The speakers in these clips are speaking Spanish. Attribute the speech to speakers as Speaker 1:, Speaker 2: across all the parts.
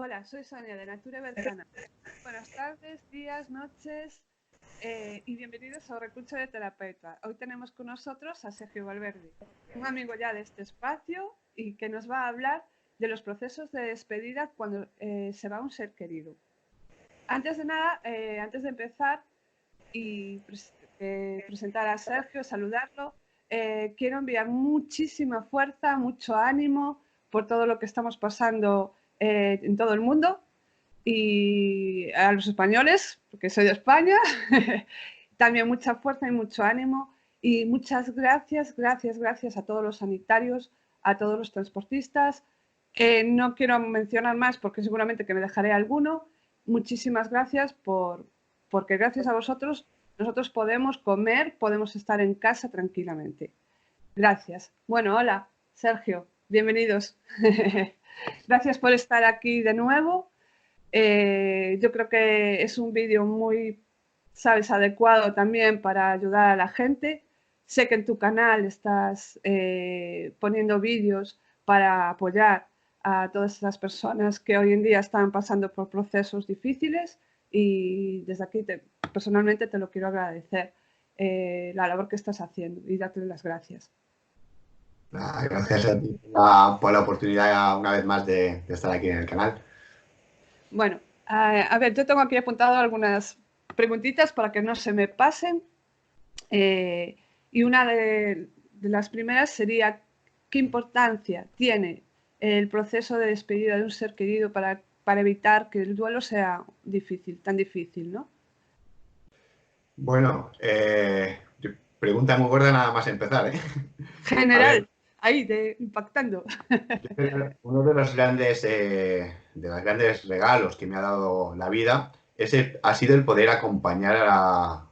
Speaker 1: Hola, soy Sonia de Natura Beltrana. Buenas tardes, días, noches y bienvenidos a Recurso de Terapeuta. Hoy tenemos con nosotros a Sergio Valverde, un amigo ya de este espacio y que nos va a hablar de los procesos de despedida cuando se va un ser querido. Antes de nada, antes de empezar y presentar a Sergio, saludarlo, quiero enviar muchísima fuerza, mucho ánimo por todo lo que estamos pasando en todo el mundo y a los españoles, porque soy de España, también mucha fuerza y mucho ánimo y muchas gracias a todos los sanitarios, a todos los transportistas. No quiero mencionar más porque seguramente que me dejaré alguno. Muchísimas gracias porque gracias a vosotros nosotros podemos comer, podemos estar en casa tranquilamente. Gracias. Bueno, hola, Sergio, bienvenidos. Gracias por estar aquí de nuevo. Yo creo que es un vídeo muy, sabes, adecuado también para ayudar a la gente. Sé que en tu canal estás poniendo vídeos para apoyar a todas esas personas que hoy en día están pasando por procesos difíciles y desde aquí personalmente te lo quiero agradecer la labor que estás haciendo y darte las gracias.
Speaker 2: Gracias a ti por la oportunidad una vez más de estar aquí en el canal.
Speaker 1: Bueno, a ver, yo tengo aquí apuntado algunas preguntitas para que no se me pasen. Y una de las primeras sería, ¿qué importancia tiene el proceso de despedida de un ser querido para evitar que el duelo sea difícil, tan difícil, ¿no?
Speaker 2: Bueno, pregunta muy gorda nada más empezar, ¿eh? A ver,
Speaker 1: General, ahí, impactando.
Speaker 2: yo creo que uno de los grandes regalos que me ha dado la vida ha sido el poder acompañar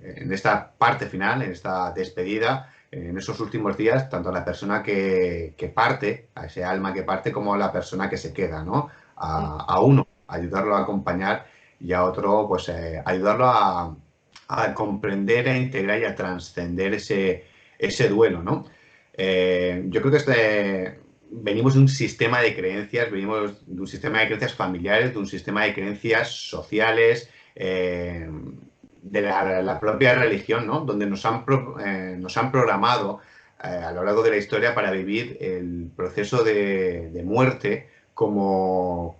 Speaker 2: en esta parte final, en esta despedida, en esos últimos días, tanto a la persona que parte, a ese alma que parte, como a la persona que se queda, ¿no? A uno, ayudarlo a acompañar y a otro, pues ayudarlo a comprender, a integrar y a trascender ese duelo, ¿no? Yo creo que venimos de un sistema de creencias, venimos de un sistema de creencias familiares, de un sistema de creencias sociales, de la propia religión, ¿no? Donde nos han programado a lo largo de la historia para vivir el proceso de muerte como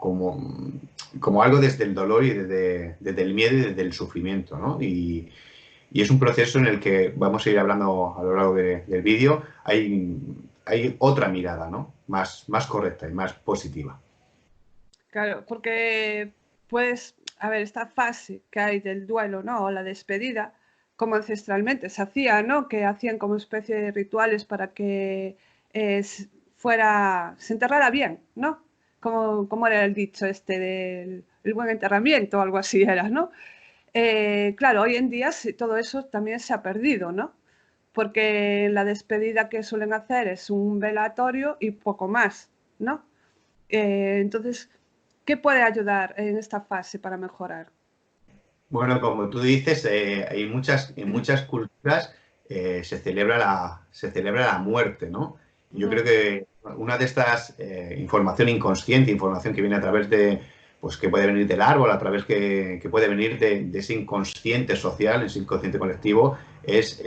Speaker 2: algo desde el dolor y desde el miedo y desde el sufrimiento, ¿no? Y es un proceso en el que vamos a ir hablando a lo largo del vídeo. Hay otra mirada, ¿no? Más correcta y más positiva.
Speaker 1: Claro, porque pues, a ver, esta fase que hay del duelo, ¿no? O la despedida, como ancestralmente se hacía, ¿no? Que hacían como especie de rituales para que se enterrara bien, ¿no? Como era el dicho este del el buen enterramiento, algo así era, ¿no? Claro, hoy en día todo eso también se ha perdido, ¿no? Porque la despedida que suelen hacer es un velatorio y poco más, ¿no? Entonces, ¿qué puede ayudar en esta fase para mejorar?
Speaker 2: Bueno, como tú dices, en muchas culturas se celebra la muerte, ¿no? Yo creo que una de estas información inconsciente, información que viene a través pues que puede venir del árbol, a través que puede venir de ese inconsciente social, ese inconsciente colectivo, es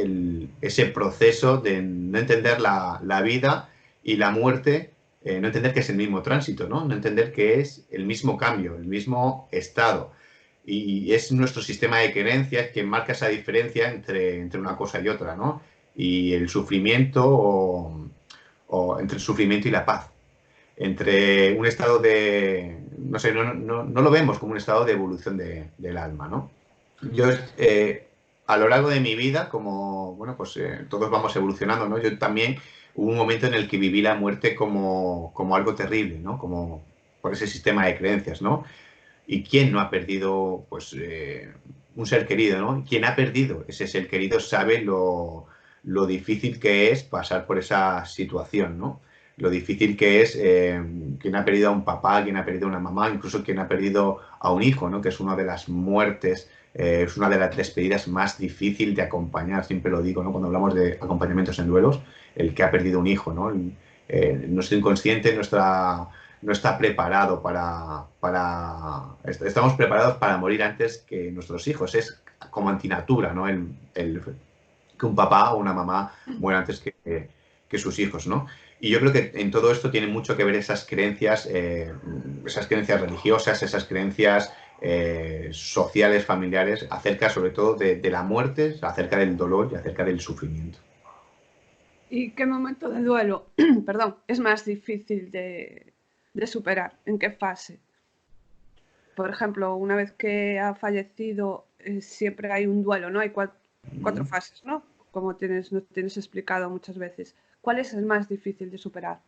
Speaker 2: ese proceso de no entender la vida y la muerte, no entender que es el mismo tránsito, ¿no? No entender que es el mismo cambio, el mismo estado. Y es nuestro sistema de creencias quien marca esa diferencia entre una cosa y otra, ¿no? Y el sufrimiento o entre el sufrimiento y la paz. Entre un estado no sé, no lo vemos como un estado de evolución del alma, ¿no? Yo, a lo largo de mi vida, como, bueno, pues todos vamos evolucionando, ¿no? Yo también hubo un momento en el que viví la muerte como algo terrible, ¿no? Como por ese sistema de creencias, ¿no? ¿Y quién no ha perdido pues, un ser querido? ¿No? ¿Quién ha perdido ese ser querido sabe lo difícil que es pasar por esa situación, ¿no? Lo difícil que es quien ha perdido a un papá, quien ha perdido a una mamá, incluso quien ha perdido a un hijo, ¿no? Que es una de las muertes, es una de las despedidas más difíciles de acompañar, siempre lo digo, ¿no? Cuando hablamos de acompañamientos en duelos, el que ha perdido un hijo, ¿no? Nuestro inconsciente, no está preparado estamos preparados para morir antes que nuestros hijos. Es como antinatura, ¿no? Que un papá o una mamá muera antes que sus hijos, ¿no? Y yo creo que en todo esto tiene mucho que ver esas creencias religiosas, esas creencias sociales, familiares, acerca sobre todo de la muerte, acerca del dolor y acerca del sufrimiento.
Speaker 1: ¿Y qué momento de duelo, perdón, es más difícil de superar? ¿En qué fase? Por ejemplo, una vez que ha fallecido, siempre hay un duelo, ¿no? Hay cuatro fases, ¿no? Como nos tienes explicado muchas veces. ¿Cuál es el más difícil de superar?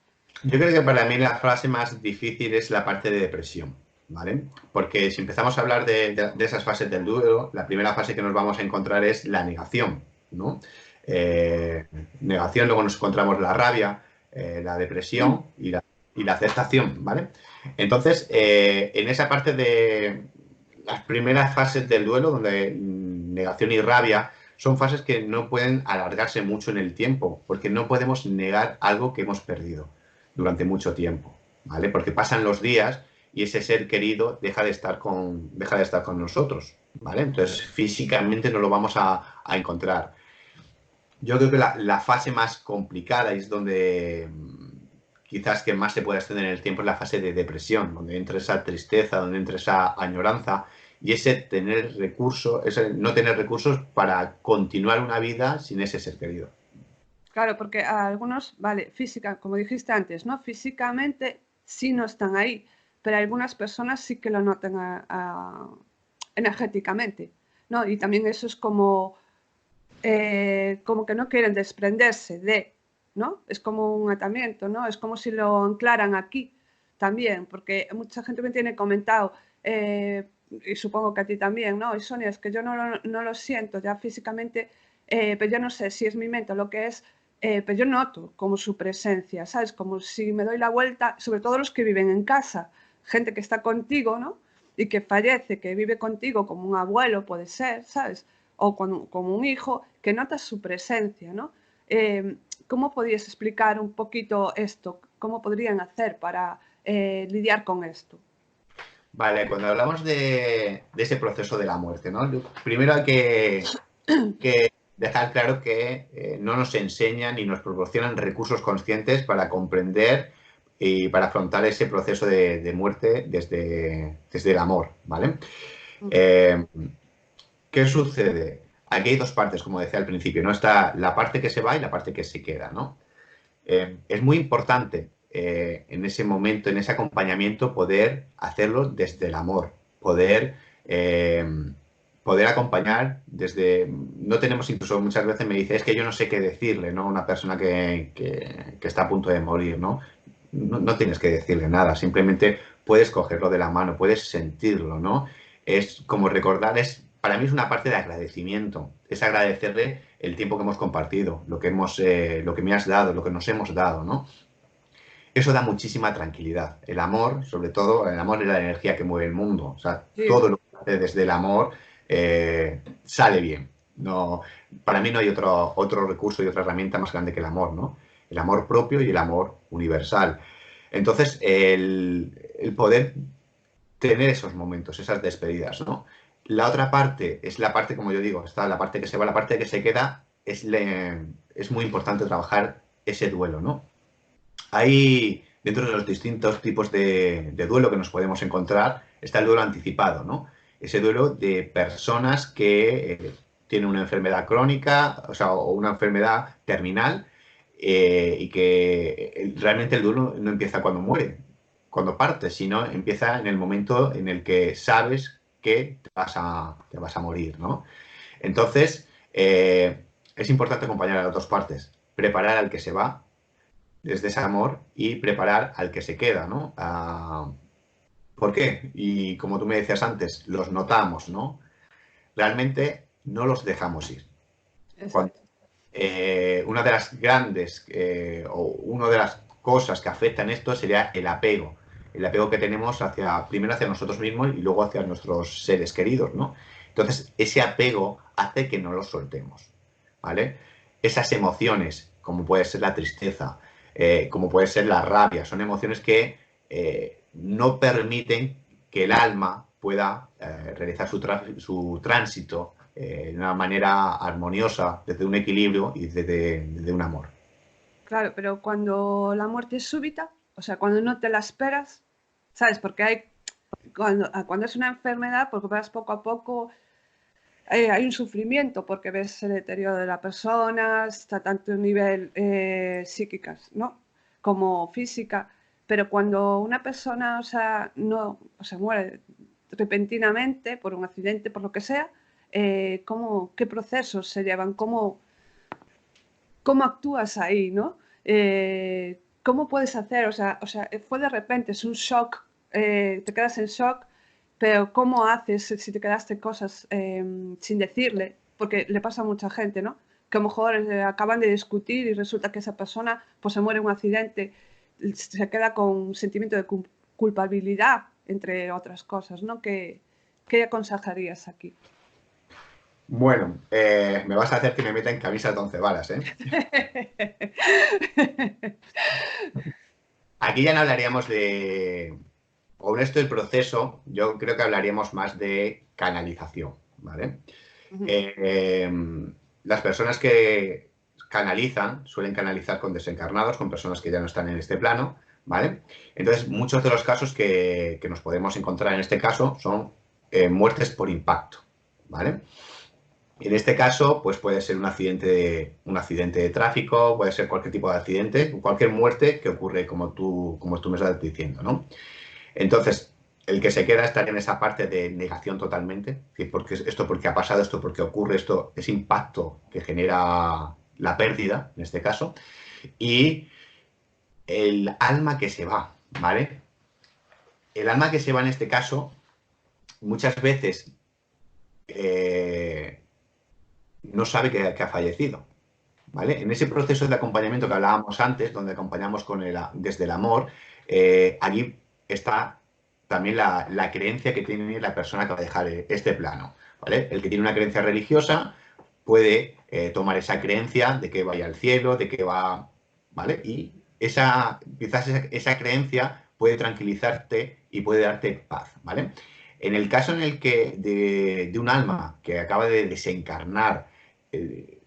Speaker 2: Yo creo que para mí la fase más difícil es la parte de depresión, ¿vale? Porque si empezamos a hablar de esas fases del duelo, la primera fase que nos vamos a encontrar es la negación, ¿no? Negación, luego nos encontramos la rabia, la depresión y la aceptación, ¿vale? Entonces, en esa parte de las primeras fases del duelo, donde negación y rabia son fases que no pueden alargarse mucho en el tiempo, porque no podemos negar algo que hemos perdido durante mucho tiempo, ¿vale? Porque pasan los días y ese ser querido deja de estar con nosotros, ¿vale? Entonces, físicamente no lo vamos a encontrar. Yo creo que la fase más complicada es donde quizás que más se puede extender en el tiempo es la fase de depresión, donde entra esa tristeza, donde entra esa añoranza y ese tener recursos, ese no tener recursos para continuar una vida sin ese ser querido.
Speaker 1: Claro, porque a algunos, vale, física, como dijiste antes, ¿no? Físicamente sí no están ahí, pero algunas personas sí que lo notan energéticamente, ¿no? Y también eso es como que no quieren desprenderse de, ¿no? Es como un atamiento, ¿no? Es como si lo anclaran aquí también, porque mucha gente me tiene comentado, y supongo que a ti también, ¿no? Y Sonia, es que yo no lo siento ya físicamente, pero yo no sé si es mi mente o lo que es, pero yo noto como su presencia, ¿sabes? Como si me doy la vuelta, sobre todo los que viven en casa, gente que está contigo, ¿no? Y que fallece, que vive contigo como un abuelo, puede ser, ¿sabes? O como un hijo, que notas su presencia, ¿no? ¿Cómo podrías explicar un poquito esto? ¿Cómo podrían hacer para lidiar con esto?
Speaker 2: Vale, cuando hablamos de ese proceso de la muerte, ¿no? Primero hay que dejar claro que no nos enseñan ni nos proporcionan recursos conscientes para comprender y para afrontar ese proceso de muerte desde el amor, ¿vale? Eh, ¿Qué sucede? Aquí hay dos partes, como decía al principio, ¿no? Está la parte que se va y la parte que se queda, ¿no? Es muy importante en ese momento, en ese acompañamiento, poder hacerlo desde el amor, eh, poder acompañar desde... No tenemos, incluso muchas veces me dice, es que yo no sé qué decirle, ¿no? Una persona que está a punto de morir, ¿no? No tienes que decirle nada, simplemente puedes cogerlo de la mano, puedes sentirlo, ¿no? Es como recordar, para mí es una parte de agradecimiento, es agradecerle el tiempo que hemos compartido, lo que me has dado, lo que nos hemos dado, ¿no? Eso da muchísima tranquilidad. El amor, sobre todo, el amor es la energía que mueve el mundo. O sea,
Speaker 1: Sí,
Speaker 2: todo lo que hace desde el amor sale bien. No, para mí no hay otro recurso y otra herramienta más grande que el amor, ¿no? El amor propio y el amor universal. Entonces, el poder tener esos momentos, esas despedidas, ¿no? La otra parte es la parte, como yo digo, está la parte que se va, la parte que se queda, es muy importante trabajar ese duelo, ¿no? Hay, dentro de los distintos tipos de duelo que nos podemos encontrar, está el duelo anticipado, ¿no? Ese duelo de personas que tienen una enfermedad crónica, o sea, o una enfermedad terminal, y que realmente el duelo no empieza cuando muere, cuando parte, sino empieza en el momento en el que sabes que te vas a morir, ¿no? Entonces, es importante acompañar a las dos partes, preparar al que se va desde ese amor y preparar al que se queda, ¿no? ¿Por qué? Y como tú me decías antes, los notamos, ¿no? Realmente no los dejamos ir. Cuando,
Speaker 1: exacto.
Speaker 2: una de las grandes o una de las cosas que afectan esto sería el apego que tenemos primero hacia nosotros mismos y luego hacia nuestros seres queridos, ¿no? Entonces, ese apego hace que no los soltemos, ¿vale? Esas emociones, como puede ser la tristeza, como puede ser la rabia, son emociones que no permiten que el alma pueda realizar su tránsito de una manera armoniosa, desde un equilibrio y desde un amor.
Speaker 1: Claro, pero cuando la muerte es súbita, o sea, cuando no te la esperas, ¿sabes? Porque cuando es una enfermedad, porque vas poco a poco, hay un sufrimiento porque ves el deterioro de la persona, está tanto a nivel psíquicas, ¿no? Como física. Pero cuando una persona, o sea, no, o sea, muere repentinamente por un accidente, por lo que sea, ¿qué procesos se llevan? ¿Cómo actúas ahí, no? ¿Cómo puedes hacer? O sea, fue de repente, es un shock, te quedas en shock, pero ¿cómo haces si te quedaste cosas sin decirle? Porque le pasa a mucha gente, ¿no? Que a lo mejor acaban de discutir y resulta que esa persona pues se muere en un accidente, se queda con sentimiento de culpabilidad, entre otras cosas, ¿no? ¿Qué aconsejarías aquí?
Speaker 2: Bueno, me vas a hacer que me meta en camisas de 11 varas, ¿eh? Aquí ya no hablaríamos de, con esto del proceso, yo creo que hablaríamos más de canalización, ¿vale? Eh, las personas que canalizan suelen canalizar con desencarnados, con personas que ya no están en este plano, ¿vale? Entonces, muchos de los casos que nos podemos encontrar en este caso son muertes por impacto, ¿vale? En este caso, pues puede ser un accidente de tráfico, puede ser cualquier tipo de accidente, cualquier muerte que ocurre como tú me estás diciendo, ¿no? Entonces, el que se queda está en esa parte de negación totalmente, es decir, porque ha pasado, esto porque ocurre, esto es impacto que genera la pérdida, en este caso, y el alma que se va, ¿vale? El alma que se va en este caso, muchas veces no sabe que ha fallecido, ¿vale? En ese proceso de acompañamiento que hablábamos antes, donde acompañamos desde el amor, allí está también la creencia que tiene la persona que va a dejar este plano, ¿vale? El que tiene una creencia religiosa puede tomar esa creencia de que vaya al cielo, de que va, ¿vale? Y quizás esa creencia puede tranquilizarte y puede darte paz, ¿vale? En el caso en el que de un alma que acaba de desencarnar, eh,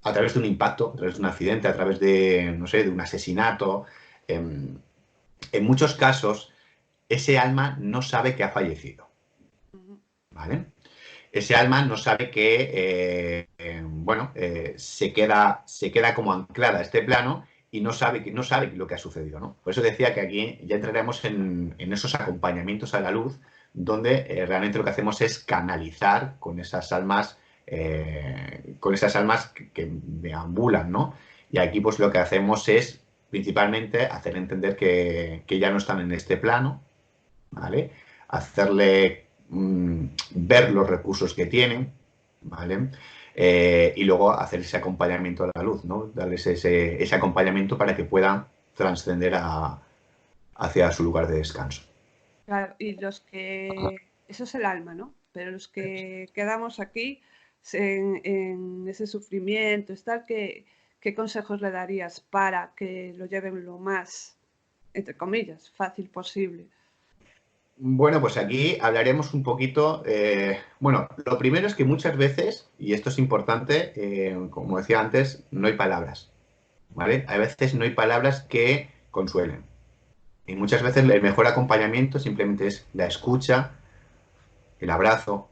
Speaker 2: a través de un impacto, a través de un accidente, a través de, no sé, de un asesinato. En muchos casos, ese alma no sabe que ha fallecido, ¿vale? Ese alma no sabe que, bueno, se queda como anclada a este plano y no sabe lo que ha sucedido, ¿no? Por eso decía que aquí ya entraremos en esos acompañamientos a la luz, donde realmente lo que hacemos es canalizar con esas almas que deambulan, ¿no? Y aquí pues lo que hacemos es principalmente hacer entender que ya no están en este plano, ¿vale? Hacerle ver los recursos que tienen, ¿vale? Y luego hacer ese acompañamiento a la luz, ¿no? Darles ese acompañamiento para que puedan trascender hacia su lugar de descanso.
Speaker 1: Claro, y eso es el alma, ¿no? Pero los que quedamos aquí en ese sufrimiento, ¿qué consejos le darías para que lo lleven lo más, entre comillas, fácil posible?
Speaker 2: Bueno, pues aquí hablaremos un poquito. Bueno, lo primero es que muchas veces, y esto es importante, como decía antes, no hay palabras, ¿vale? A veces no hay palabras que consuelen. Y muchas veces el mejor acompañamiento simplemente es la escucha, el abrazo,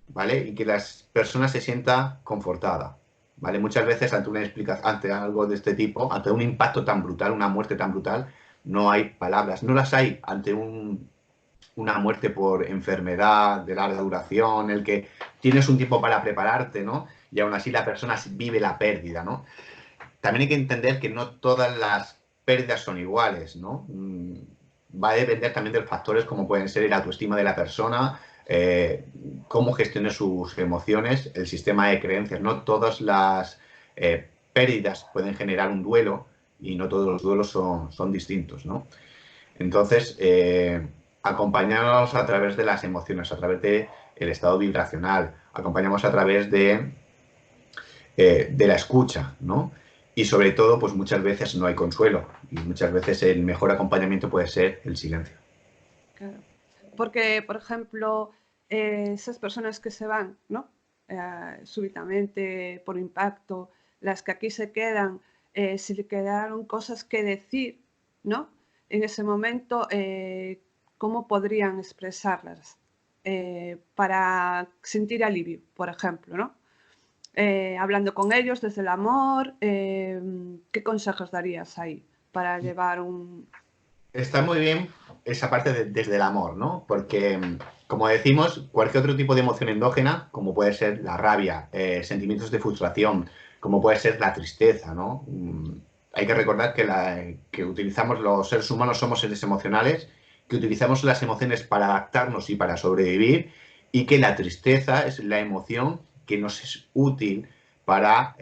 Speaker 2: ¿vale? Y que las personas se sientan confortadas, ¿vale? Muchas veces ante algo de este tipo, ante un impacto tan brutal, una muerte tan brutal, no hay palabras, no las hay ante una muerte por enfermedad de larga duración, el que tienes un tiempo para prepararte, ¿no? Y aún así la persona vive la pérdida, ¿no? También hay que entender que no todas las pérdidas son iguales, ¿no? Va a depender también de los factores como pueden ser la autoestima de la persona, cómo gestione sus emociones, el sistema de creencias. No todas las pérdidas pueden generar un duelo y no todos los duelos son distintos, ¿no? Entonces, acompañarnos a través de las emociones, a través del estado vibracional, acompañamos a través de la escucha, ¿no? Y sobre todo, pues muchas veces no hay consuelo y muchas veces el mejor acompañamiento puede ser el silencio.
Speaker 1: Claro. Porque, por ejemplo, esas personas que se van, ¿no? Súbitamente, por impacto, las que aquí se quedan, si le quedaron cosas que decir, ¿no? En ese momento, ¿cómo podrían expresarlas? Para sentir alivio, por ejemplo, ¿no? Hablando con ellos desde el amor, ¿qué consejos darías ahí para llevar un...
Speaker 2: Está muy bien esa parte desde el amor, ¿no? Porque, como decimos, cualquier otro tipo de emoción endógena, como puede ser la rabia, sentimientos de frustración, como puede ser la tristeza, ¿no? Hay que recordar que utilizamos los seres humanos, somos seres emocionales, que utilizamos las emociones para adaptarnos y para sobrevivir, y que la tristeza es la emoción que nos es útil para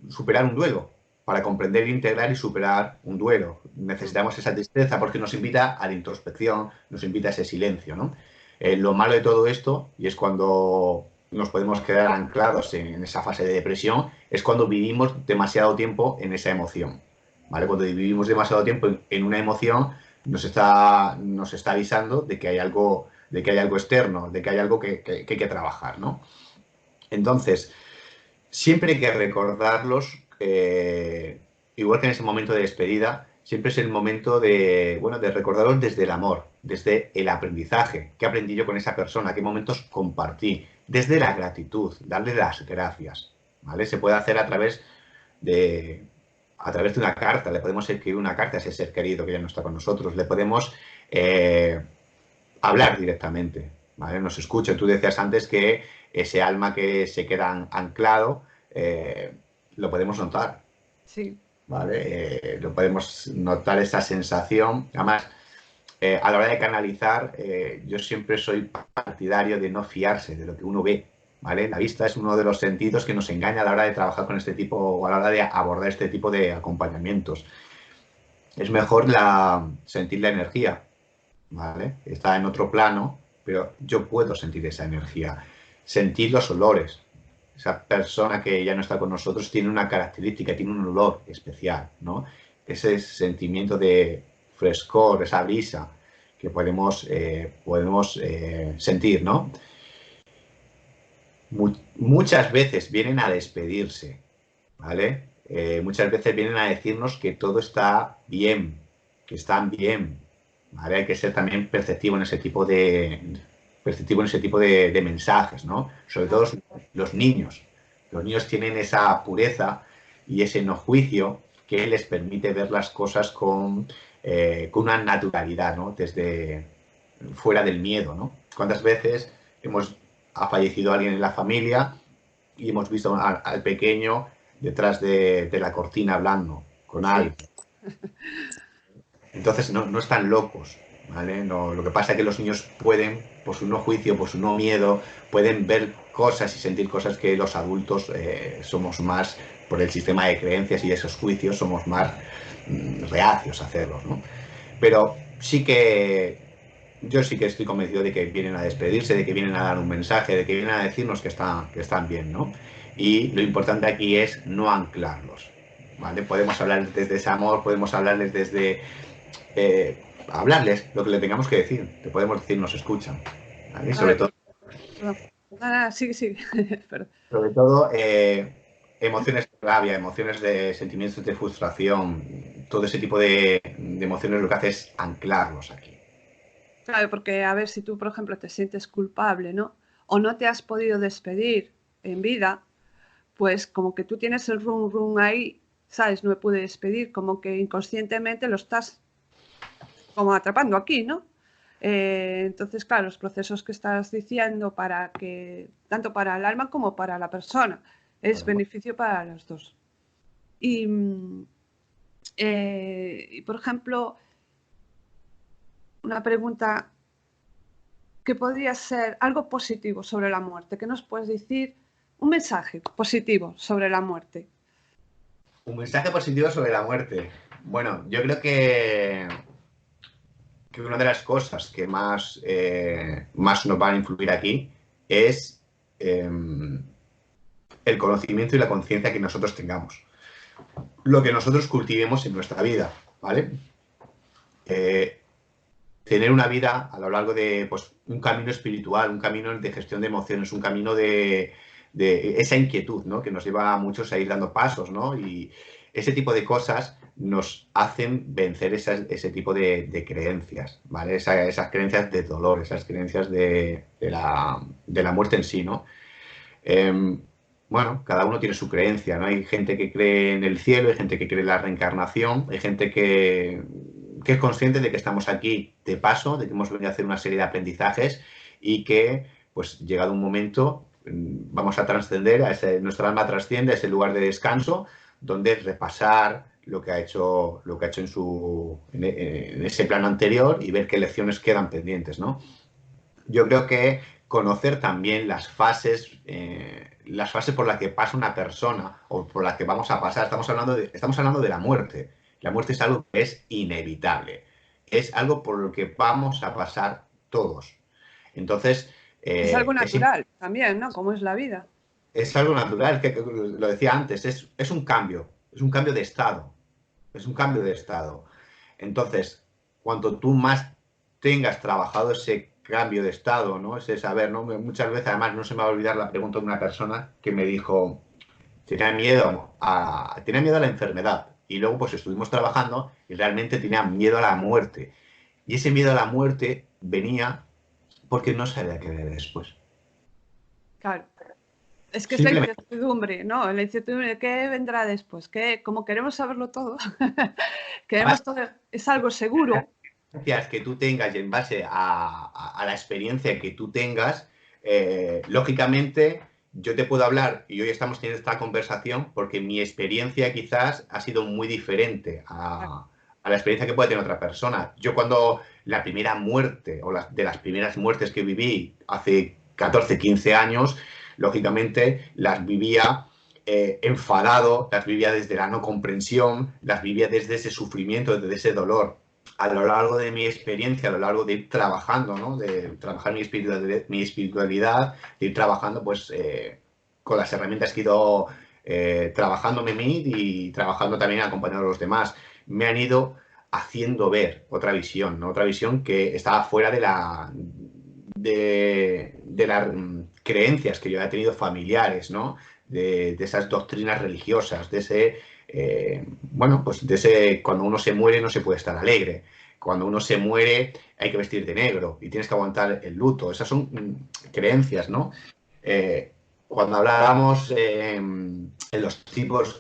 Speaker 2: superar un duelo, para comprender, integrar y superar un duelo. Necesitamos esa tristeza porque nos invita a la introspección, nos invita a ese silencio, ¿no? Lo malo de todo esto, y es cuando nos podemos quedar anclados en esa fase de depresión, es cuando vivimos demasiado tiempo en esa emoción, ¿vale? Cuando vivimos demasiado tiempo en una emoción, nos está avisando de que hay algo externo, de que hay algo que hay que trabajar, ¿no? Entonces, siempre hay que recordarlos, igual que en ese momento de despedida, siempre es el momento de, bueno, de recordarlos desde el amor, desde el aprendizaje. ¿Qué aprendí yo con esa persona? ¿Qué momentos compartí? Desde la gratitud, darle las gracias, ¿vale? Se puede hacer de, a través de una carta, le podemos escribir una carta a ese ser querido que ya no está con nosotros, le podemos hablar directamente, ¿vale? Nos escucha. Tú decías antes que ese alma que se queda anclado, lo podemos notar,
Speaker 1: Sí,
Speaker 2: ¿vale? Lo podemos notar esa sensación. Además, a la hora de canalizar, yo siempre soy partidario de no fiarse de lo que uno ve, ¿vale? La vista es uno de los sentidos que nos engaña a la hora de trabajar con este tipo o a la hora de abordar este tipo de acompañamientos. Es mejor sentir la energía, ¿vale? Está en otro plano, pero yo puedo sentir esa energía, sentir los olores. Esa persona que ya no está con nosotros tiene una característica, tiene un olor especial, ¿no? Ese sentimiento de frescor, esa brisa que podemos sentir, ¿no? Muchas veces vienen a despedirse, ¿vale? Muchas veces vienen a decirnos que todo está bien, que están bien, ¿vale? Hay que ser también perceptivo en ese tipo de mensajes, ¿no? Sobre todo los niños. Los niños tienen esa pureza y ese no juicio que les permite ver las cosas con una naturalidad, ¿no? Desde fuera del miedo, ¿no? ¿Cuántas veces ha fallecido alguien en la familia y hemos visto al pequeño detrás de la cortina hablando con
Speaker 1: sí.
Speaker 2: alguien? Entonces no están locos, ¿vale? No, lo que pasa es que los niños pueden, por su no juicio, por su no miedo, pueden ver cosas y sentir cosas que los adultos somos más, por el sistema de creencias y esos juicios, somos más reacios a hacerlos, ¿no? Pero yo sí que estoy convencido de que vienen a despedirse, de que vienen a dar un mensaje, de que vienen a decirnos que están bien, ¿no? Y lo importante aquí es no anclarlos, ¿vale? Podemos hablarles desde ese amor, podemos hablarles lo que le tengamos que decir. Te podemos decir, nos escuchan, ¿vale? Y
Speaker 1: A ver, perdón. Nada, sí, sí. Perdón.
Speaker 2: sobre todo emociones de rabia, emociones de sentimientos de frustración, todo ese tipo de emociones lo que hace es anclarlos aquí.
Speaker 1: Claro, porque a ver si tú, por ejemplo, te sientes culpable, ¿no? O no te has podido despedir en vida, pues como que tú tienes el rum rum ahí, ¿sabes? No me pude despedir, como que inconscientemente lo estás como atrapando aquí, ¿no? Entonces, claro, los procesos que estás diciendo para que, tanto para el alma como para la persona, es beneficio para los dos. Y, por ejemplo, una pregunta que podría ser algo positivo sobre la muerte, que nos puedes decir un mensaje positivo sobre la muerte.
Speaker 2: Un mensaje positivo sobre la muerte. Bueno, yo creo que una de las cosas que más nos van a influir aquí es el conocimiento y la conciencia que nosotros tengamos. Lo que nosotros cultivemos en nuestra vida, ¿vale? Tener una vida a lo largo de pues, un camino espiritual, un camino de gestión de emociones, un camino de esa inquietud, ¿no? Que nos lleva a muchos a ir dando pasos, ¿no? Y ese tipo de cosas nos hacen vencer ese tipo de creencias, ¿vale? Esas creencias de dolor, esas creencias de la muerte en sí, ¿no? Bueno, cada uno tiene su creencia, ¿no? Hay gente que cree en el cielo, hay gente que cree en la reencarnación, hay gente que es consciente de que estamos aquí de paso, de que hemos venido a hacer una serie de aprendizajes y que, pues, llegado un momento, vamos a trascender, nuestra alma trasciende a ese lugar de descanso, donde repasar lo que ha hecho en ese plano anterior y ver qué lecciones quedan pendientes, ¿no? Yo creo que conocer también las fases por las que pasa una persona o por las que vamos a pasar. Estamos hablando de la muerte. La muerte es algo que es inevitable. Es algo por lo que vamos a pasar todos. Entonces,
Speaker 1: es algo natural también, ¿no? Como es la vida.
Speaker 2: Es algo natural, que lo decía antes, es un cambio de estado. Es un cambio de estado. Entonces, cuanto tú más tengas trabajado ese cambio de estado, ¿no? Ese saber, ¿no? Muchas veces, además, no se me va a olvidar la pregunta de una persona que me dijo, tenía miedo a la enfermedad. Y luego, pues, estuvimos trabajando y realmente tenía miedo a la muerte. Y ese miedo a la muerte venía porque no sabía qué ver después.
Speaker 1: Claro. Es que es la incertidumbre, ¿no? La incertidumbre de qué vendrá después, que como queremos saberlo todo, queremos todo, es algo seguro.
Speaker 2: Que tú tengas y en base a la experiencia que tú tengas, lógicamente yo te puedo hablar y hoy estamos teniendo esta conversación porque mi experiencia quizás ha sido muy diferente a la experiencia que puede tener otra persona. Yo cuando la primera muerte o de las primeras muertes que viví hace 14, 15 años, lógicamente las vivía enfadado, las vivía desde la no comprensión, las vivía desde ese sufrimiento, desde ese dolor. A lo largo de mi experiencia, a lo largo de ir trabajando, ¿no? De trabajar mi espiritualidad, de ir trabajando pues con las herramientas que he ido trabajándome en mí y trabajando también acompañando a los demás, me han ido haciendo ver otra visión, ¿no? Otra visión que estaba fuera de las creencias que yo había tenido familiares, ¿no? De esas doctrinas religiosas, de ese, bueno, pues de ese, cuando uno se muere no se puede estar alegre, cuando uno se muere hay que vestir de negro y tienes que aguantar el luto, esas son creencias, ¿no? Cuando hablábamos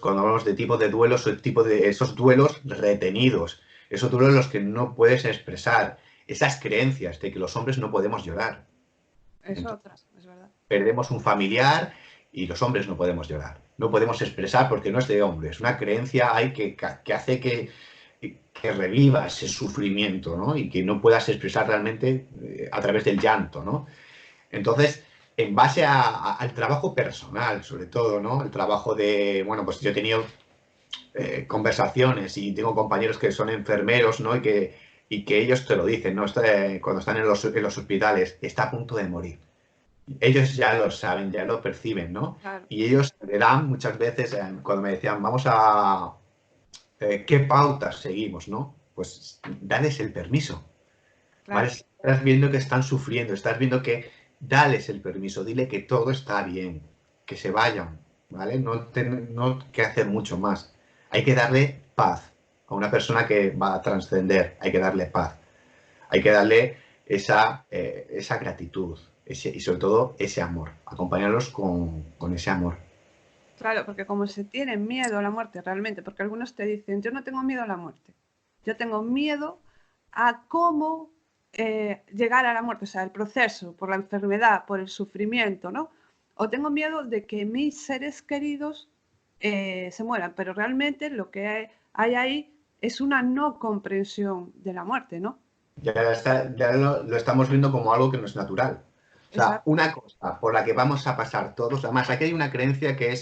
Speaker 2: cuando hablamos de tipos de duelos, o tipo de esos duelos retenidos, esos duelos en los que no puedes expresar, esas creencias de que los hombres no podemos llorar.
Speaker 1: Es otra, es verdad.
Speaker 2: Perdemos un familiar y los hombres no podemos llorar. No podemos expresar porque no es de hombres. Una creencia hay que hace que reviva ese sufrimiento, ¿no? Y que no puedas expresar realmente a través del llanto, ¿no? Entonces, en base al trabajo personal, sobre todo, ¿no? El trabajo de, bueno, pues yo he tenido conversaciones y tengo compañeros que son enfermeros, ¿no? Y que ellos te lo dicen, ¿no? Cuando están en los hospitales, está a punto de morir. Ellos ya lo saben, ya lo perciben, ¿no?
Speaker 1: Claro.
Speaker 2: Y ellos le dan muchas veces, cuando me decían, vamos a... ¿qué pautas seguimos, no? Pues dales el permiso.
Speaker 1: Claro.
Speaker 2: ¿Vale? Estás viendo que están sufriendo, estás viendo que dales el permiso, dile que todo está bien, que se vayan, ¿vale? No que hacer mucho más. Hay que darle paz a una persona que va a trascender, hay que darle paz. Hay que darle esa gratitud y sobre todo ese amor, acompañarlos con ese amor.
Speaker 1: Claro, porque como se tiene miedo a la muerte realmente, porque algunos te dicen, yo no tengo miedo a la muerte, yo tengo miedo a cómo llegar a la muerte, o sea, el proceso, por la enfermedad, por el sufrimiento, ¿no? O tengo miedo de que mis seres queridos se mueran, pero realmente lo que hay ahí es una no comprensión de la muerte, ¿no?
Speaker 2: Ya lo estamos viendo como algo que no es natural. O sea,
Speaker 1: Exacto.
Speaker 2: una cosa por la que vamos a pasar todos, además aquí hay una creencia que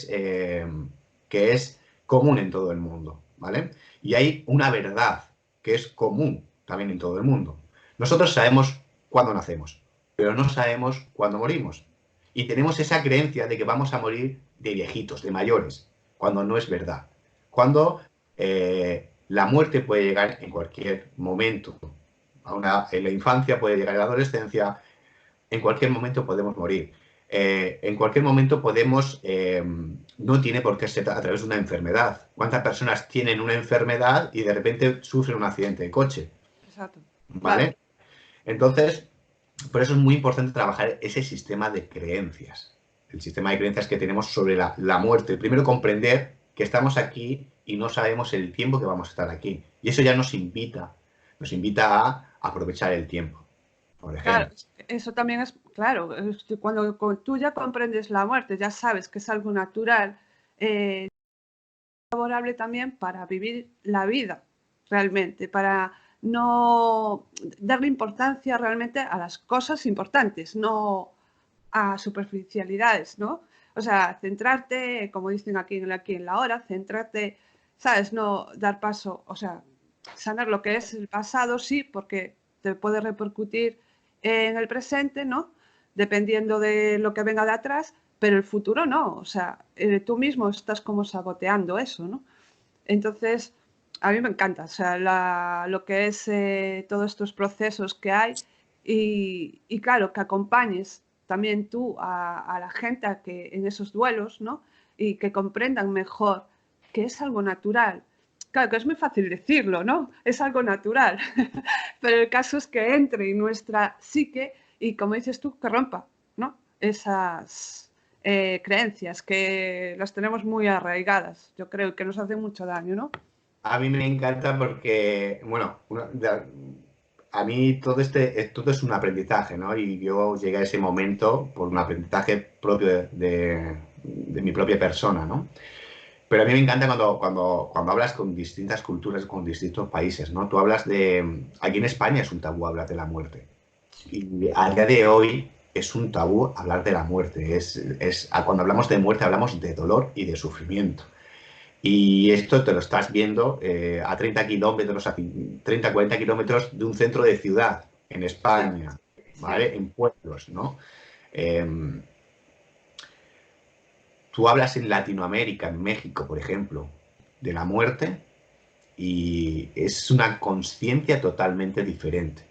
Speaker 2: es común en todo el mundo, ¿vale? Y hay una verdad que es común también en todo el mundo. Nosotros sabemos cuándo nacemos, pero no sabemos cuándo morimos. Y tenemos esa creencia de que vamos a morir de viejitos, de mayores, cuando no es verdad. Cuando la muerte puede llegar en cualquier momento. En la infancia, puede llegar en la adolescencia, en cualquier momento podemos morir. En cualquier momento podemos, no tiene por qué ser a través de una enfermedad. ¿Cuántas personas tienen una enfermedad y de repente sufren un accidente de coche?
Speaker 1: Exacto. Claro.
Speaker 2: ¿Vale? Entonces, por eso es muy importante trabajar ese sistema de creencias. El sistema de creencias que tenemos sobre la muerte. Primero, comprender que estamos aquí y no sabemos el tiempo que vamos a estar aquí. Y eso ya nos invita a aprovechar el tiempo, por
Speaker 1: Claro,
Speaker 2: ejemplo.
Speaker 1: eso también es, claro, es que cuando tú ya comprendes la muerte, ya sabes que es algo natural, favorable también para vivir la vida realmente, para no darle importancia realmente a las cosas importantes, no a superficialidades, ¿no? O sea, centrarte, como dicen aquí en la hora, centrarte, ¿sabes? No dar paso, o sea, sanar lo que es el pasado, sí, porque te puede repercutir en el presente, ¿no? Dependiendo de lo que venga de atrás, pero el futuro no, o sea, tú mismo estás como saboteando eso, ¿no? Entonces, a mí me encanta, o sea, lo que es todos estos procesos que hay y claro, que acompañes también tú a la gente a que en esos duelos, ¿no? Y que comprendan mejor que es algo natural. Claro, que es muy fácil decirlo, ¿no? Es algo natural, pero el caso es que entre en nuestra psique y, como dices tú, que rompa, ¿no? Esas creencias que las tenemos muy arraigadas, yo creo que nos hacen mucho daño, ¿no?
Speaker 2: A mí me encanta porque, bueno, a mí todo es un aprendizaje, ¿no? Y yo llegué a ese momento por un aprendizaje propio de mi propia persona, ¿no? Pero a mí me encanta cuando hablas con distintas culturas, con distintos países, ¿no? Tú hablas de... Aquí en España es un tabú hablar de la muerte. Y a día de hoy es un tabú hablar de la muerte. Cuando hablamos de muerte hablamos de dolor y de sufrimiento. Y esto te lo estás viendo a 30 kilómetros, a 30, 40 kilómetros de un centro de ciudad en
Speaker 1: Sí,
Speaker 2: España,
Speaker 1: sí.
Speaker 2: ¿vale? En pueblos, ¿no? Eh, Tú hablas en Latinoamérica, en México, por ejemplo, de la muerte y es una conciencia totalmente diferente.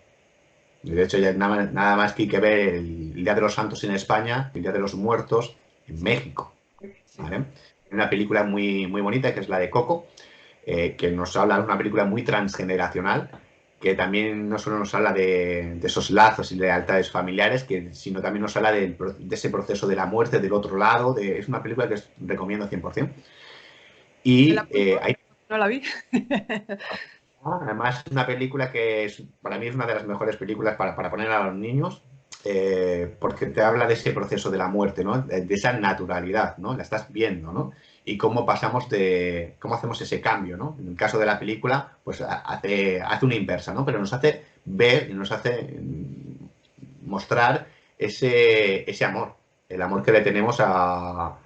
Speaker 2: De hecho, ya nada más que hay que ver el Día de los Santos en España, el Día de los Muertos en México,
Speaker 1: Sí.
Speaker 2: ¿vale? Hay una película muy, muy bonita que es la de Coco, que nos habla de una película muy transgeneracional, que también no solo nos habla de esos lazos y lealtades familiares, sino también nos habla de ese proceso de la muerte del otro lado. Es una película que recomiendo 100%.
Speaker 1: Me la
Speaker 2: Y
Speaker 1: apunto, no la vi.
Speaker 2: además es una película para mí es una de las mejores películas para poner a los niños, porque te habla de ese proceso de la muerte, ¿no? De esa naturalidad, ¿no? La estás viendo, ¿no? Y cómo cómo hacemos ese cambio, ¿no? En el caso de la película, pues hace una inversa, ¿no? Pero nos hace ver y nos hace mostrar ese amor, el amor que le tenemos a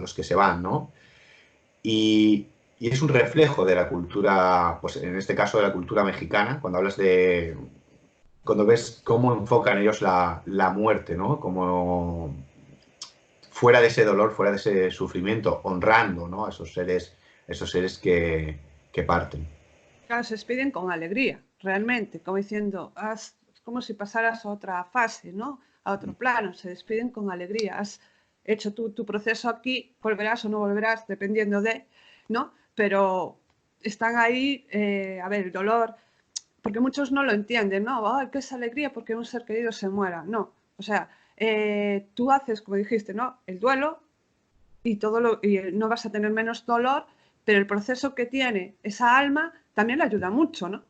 Speaker 2: los que se van, ¿no? Y, y es un reflejo de la cultura, pues en este caso de la cultura mexicana, cuando ves cómo enfocan ellos la muerte, ¿no? Como fuera de ese dolor, fuera de ese sufrimiento, honrando, ¿no? A esos seres que parten.
Speaker 1: Claro, se despiden con alegría, realmente, como diciendo, es como si pasaras a otra fase, ¿no? A otro plano, se despiden con alegría. Has hecho tu proceso aquí, volverás o no volverás, dependiendo de, ¿no? Pero están ahí, a ver, el dolor, porque muchos no lo entienden, ¿no? Ay, ¿qué es alegría porque un ser querido se muera? No, o sea, tú haces, como dijiste, ¿no? El duelo y no vas a tener menos dolor, pero el proceso que tiene esa alma también le ayuda mucho, ¿no?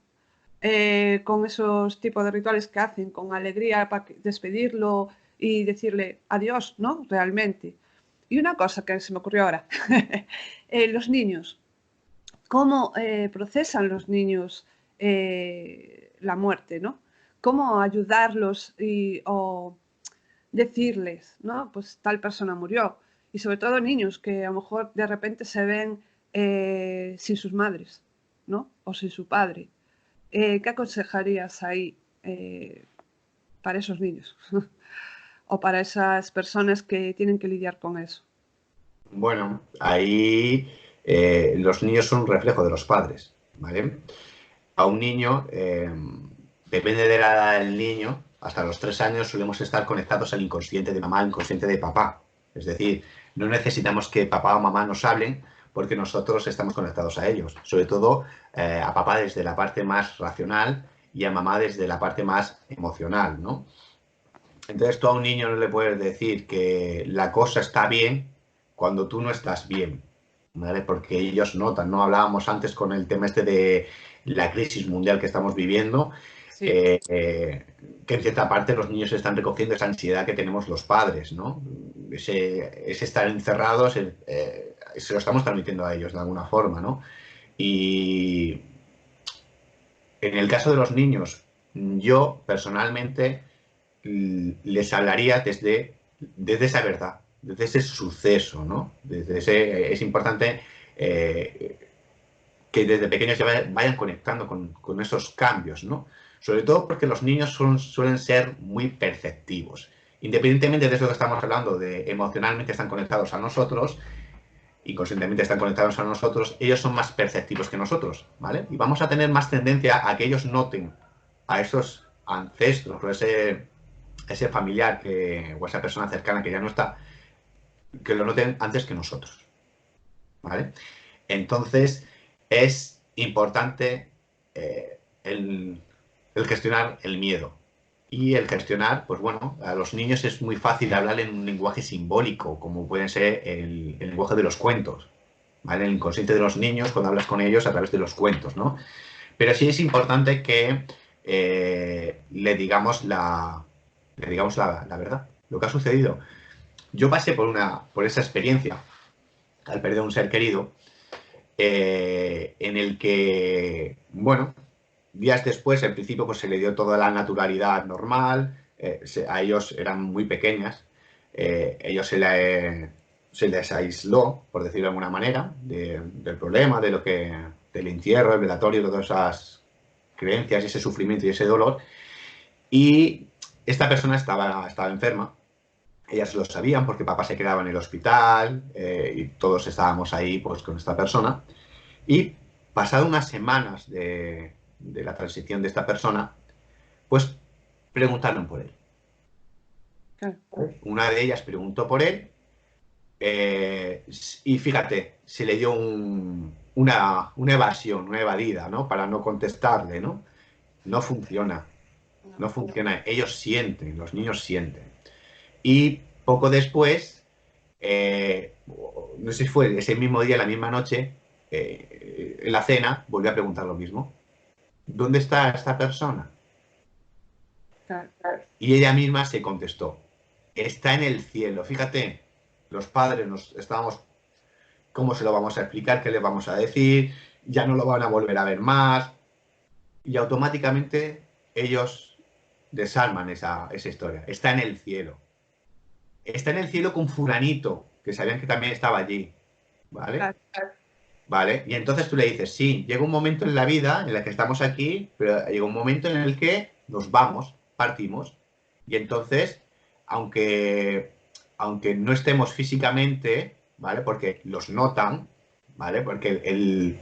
Speaker 1: Con esos tipos de rituales que hacen, con alegría para despedirlo y decirle adiós, ¿no? Realmente. Y una cosa que se me ocurrió ahora, los niños, ¿cómo procesan los niños la muerte, ¿no? ¿Cómo ayudarlos o decirles, ¿no? Pues tal persona murió. Y sobre todo niños que a lo mejor de repente se ven sin sus madres, ¿no? O sin su padre. ¿Qué aconsejarías ahí para esos niños? o para esas personas que tienen que lidiar con eso?
Speaker 2: Bueno, ahí los niños son un reflejo de los padres, ¿vale? A un niño, depende de la edad del niño, hasta los 3 años solemos estar conectados al inconsciente de mamá, al inconsciente de papá. Es decir, no necesitamos que papá o mamá nos hablen porque nosotros estamos conectados a ellos. Sobre todo a papá desde la parte más racional y a mamá desde la parte más emocional, ¿no? Entonces tú a un niño no le puedes decir que la cosa está bien cuando tú no estás bien, ¿vale? Porque ellos notan, ¿no? Hablábamos antes con el tema este de la crisis mundial que estamos viviendo,
Speaker 1: Sí,
Speaker 2: que en cierta parte los niños están recogiendo esa ansiedad que tenemos los padres, ¿no? Ese estar encerrados, se lo estamos transmitiendo a ellos de alguna forma, ¿no? Y en el caso de los niños, yo personalmente les hablaría desde esa verdad, desde ese suceso, ¿no? Es importante que desde pequeños ya vayan conectando con esos cambios, ¿no? Sobre todo porque los niños suelen ser muy perceptivos. Independientemente de eso que estamos hablando, de emocionalmente están conectados a nosotros, inconscientemente están conectados a nosotros, ellos son más perceptivos que nosotros, ¿vale? Y vamos a tener más tendencia a que ellos noten a esos ancestros o ese familiar o esa persona cercana que ya no está, que lo noten antes que nosotros, ¿vale? Entonces, es importante el gestionar el miedo. Y el gestionar, pues bueno, a los niños es muy fácil hablar en un lenguaje simbólico, como puede ser el lenguaje de los cuentos, ¿vale? El inconsciente de los niños cuando hablas con ellos a través de los cuentos, ¿no? Pero sí es importante que le digamos la verdad, lo que ha sucedido. Yo pasé por esa experiencia al perder un ser querido, en el que, bueno, días después, al principio, pues se le dio toda la naturalidad normal, a ellos eran muy pequeñas, ellos se les aisló, por decirlo de alguna manera, del problema, del encierro, el velatorio, todas esas creencias, ese sufrimiento y ese dolor. Y esta persona estaba enferma. Ellas lo sabían porque papá se quedaba en el hospital y todos estábamos ahí pues con esta persona. Y pasado unas semanas de la transición de esta persona, pues preguntaron por él.
Speaker 1: claro.
Speaker 2: Una de ellas preguntó por él y fíjate, se le dio una evasión, una evadida, ¿no? Para no contestarle, ¿no? No funciona,
Speaker 1: No.
Speaker 2: no funciona. Ellos sienten, los niños sienten. Y poco después, no sé si fue ese mismo día, la misma noche, en la cena, volvió a preguntar lo mismo. ¿Dónde está esta persona?
Speaker 1: Claro.
Speaker 2: Y ella misma se contestó, está en el cielo. Fíjate, los padres nos estábamos, ¿cómo se lo vamos a explicar? ¿Qué le vamos a decir? Ya no lo van a volver a ver más. Y automáticamente ellos desarman esa historia. Está en el cielo. Está en el cielo con fulanito, que sabían que también estaba allí. ¿Vale?
Speaker 1: Claro.
Speaker 2: ¿Vale? Y entonces tú le dices, sí, llega un momento en la vida en el que estamos aquí, pero llega un momento en el que nos vamos, partimos. Y entonces, aunque, aunque no estemos físicamente, ¿vale? Porque los notan, ¿vale? Porque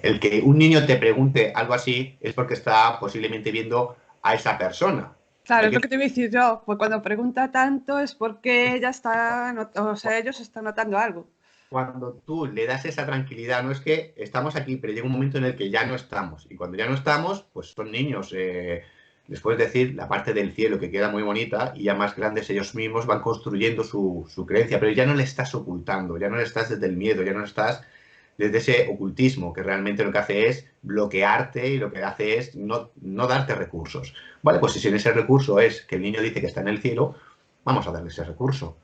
Speaker 2: el que un niño te pregunte algo así es porque está posiblemente viendo a esa persona.
Speaker 1: Claro,
Speaker 2: Hay
Speaker 1: es
Speaker 2: que
Speaker 1: lo que te voy a decir yo, pues cuando pregunta tanto es porque ella está, o sea, ellos están notando algo.
Speaker 2: cuando tú le das esa tranquilidad, no es que estamos aquí, pero llega un momento en el que ya no estamos. Y cuando ya no estamos, pues son niños. Les puedes decir la parte del cielo que queda muy bonita y ya más grandes ellos mismos van construyendo su creencia, pero ya no le estás ocultando, ya no le estás desde el miedo, ya no estás desde ese ocultismo que realmente lo que hace es bloquearte y lo que hace es no darte recursos. Vale, pues si en ese recurso es que el niño dice que está en el cielo, vamos a darle ese recurso.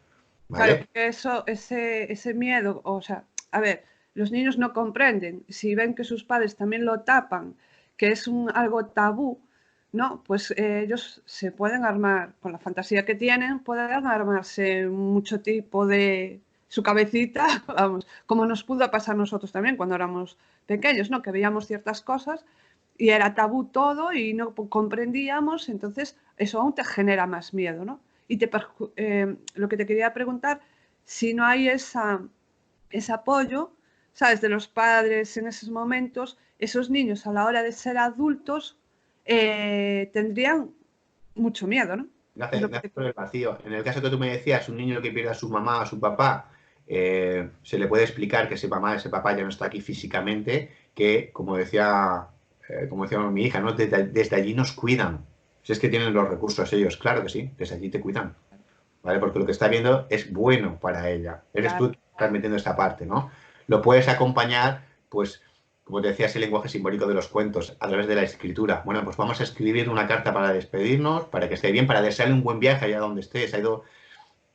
Speaker 1: Claro,
Speaker 2: ¿Vale?
Speaker 1: porque ese miedo, o sea, a ver, los niños no comprenden. Si ven que sus padres también lo tapan, que es algo tabú, ¿no? Pues ellos se pueden armar, con la fantasía que tienen, pueden armarse mucho tipo de su cabecita, vamos, como nos pudo pasar a nosotros también cuando éramos pequeños, ¿no? Que veíamos ciertas cosas y era tabú todo y no comprendíamos, entonces eso aún te genera más miedo, ¿no? y lo que te quería preguntar, si no hay ese apoyo, ¿sabes?, de los padres en esos momentos, esos niños a la hora de ser adultos tendrían mucho miedo, ¿no?
Speaker 2: Nace por el vacío. En el caso que tú me decías, un niño que pierde a su mamá o a su papá, se le puede explicar que ese mamá, ese papá ya no está aquí físicamente, que, como decía mi hija, ¿no? Desde allí nos cuidan. Si es que tienen los recursos ellos, claro que sí, desde allí te cuidan, ¿vale? Porque lo que está viendo es bueno para ella. Eres tú que estás metiendo esta parte, ¿no? Lo puedes acompañar, pues, como te decía, ese lenguaje simbólico de los cuentos, a través de la escritura. Bueno, pues vamos a escribir una carta para despedirnos, para que esté bien, para desearle un buen viaje allá donde estés,